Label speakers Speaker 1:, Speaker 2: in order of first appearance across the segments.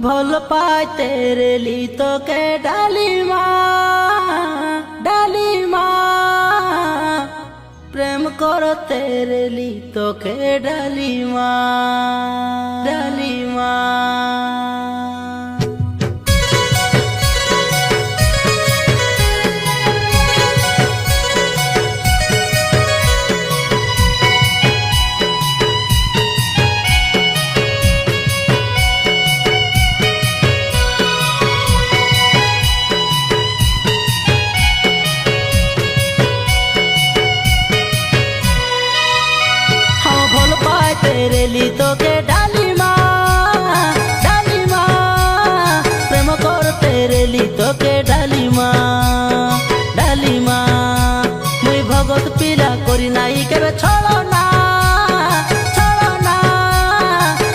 Speaker 1: भल पाए तेरे ली तो के डाली माँ प्रेम करो तेरे ली तो के डाली माँ तेरे ली तो के डाली माँ प्रेम कर तेरे ली तो के डाली माँ मुई भगत पिला करी नाई केबे छलो ना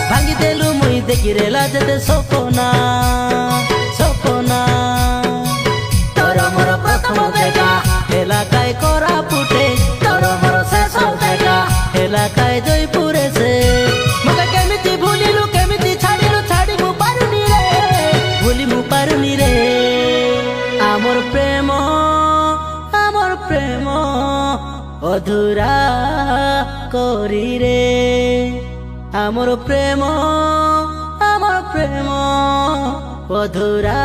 Speaker 1: भांगी देलु मुई देखी रेला जेते सपना तोर मोर प्रथम देखा हेला काय करा पुटे तोर मोर शेष देखा हेला काय जयपुरे से मते केमिति भूलिलु केमिति छाड़ी मु पारुनी रे आमर प्रेम अधूरा करी रे आमर प्रेम अधूरा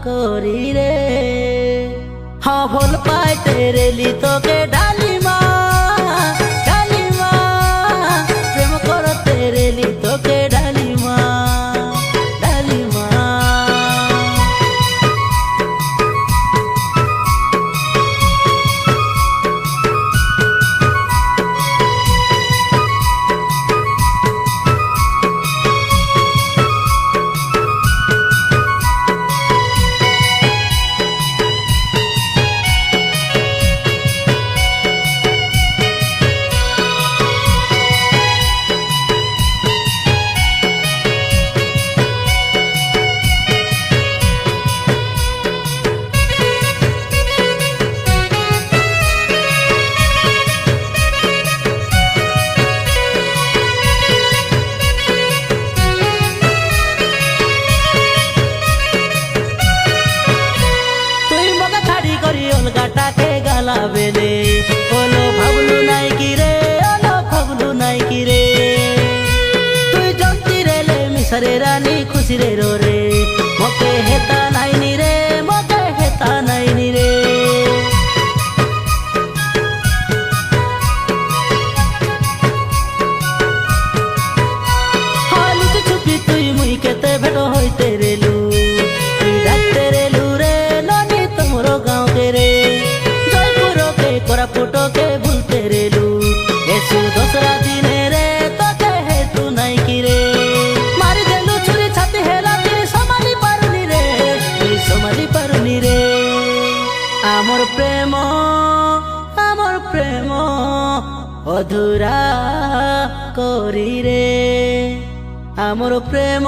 Speaker 1: करी रे हाँ भल पाए तेरे ली तो के डाली माँ प्रेम करो तेरे ली तो के डाली माँ बेले ओलो भाबलु नाई की रे तुई जंती रे ले मिसरे रानी खुशी रे रो रे मके हेता नाई नी रे हालुच छुपी तुई मुई केते भेटो होइते रे लू तुई डाकते रे लू रे ननी तुमरो गाँव के रे कोरापुटो के भूलते रे लू एसु दोसरा दिन रे तो के हे तू नाई की रे मारी देलु छुरी छाती हेला तेरी समाली पारुनी रे आमर प्रेम अधूरा करी रे आमर प्रेम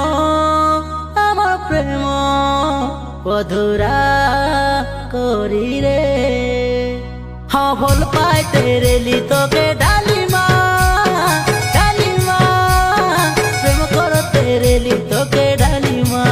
Speaker 1: अधूरा करी रे हाँ भल पाए तेरे ली तो के डाली माँ प्रेम करो तेरे ली तो के डाली माँ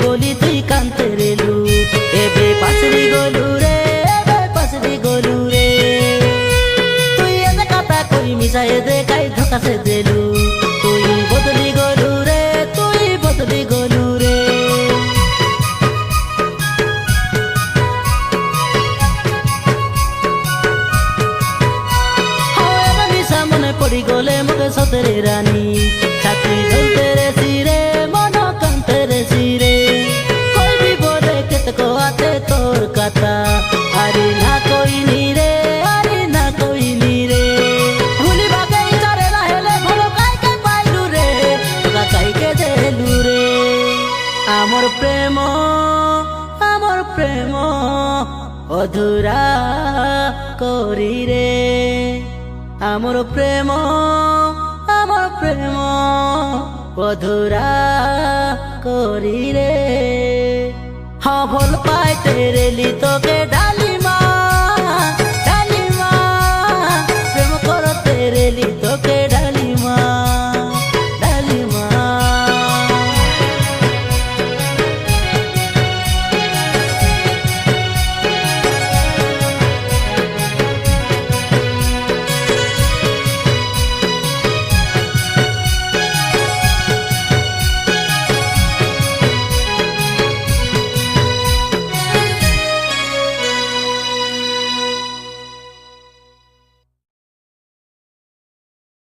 Speaker 1: बोली तुई कांते रे लू एबे पासरी गोलू रे तुई एने काता कोई मिसाए दे काई धोखा से देलू तुई बदली गोलू रे পড়ি গলে মুখে সতেরে রানী ছাতি ধরতে রে সিরে মন কান্তে রে সিরে কই বিপদে কেতক আতে তোর কথা আরে না কইনি রে আরে না কইনি রে ভুলি বাগে চারে না হেলে ভালো কাইকে পাইলু রে তোকা কাইকে দেলু রে আমার প্রেম অধুরা করি রে আমার প্রেম অধুরা করি রে हाँ भोल पाए तेरे ली तो के डाली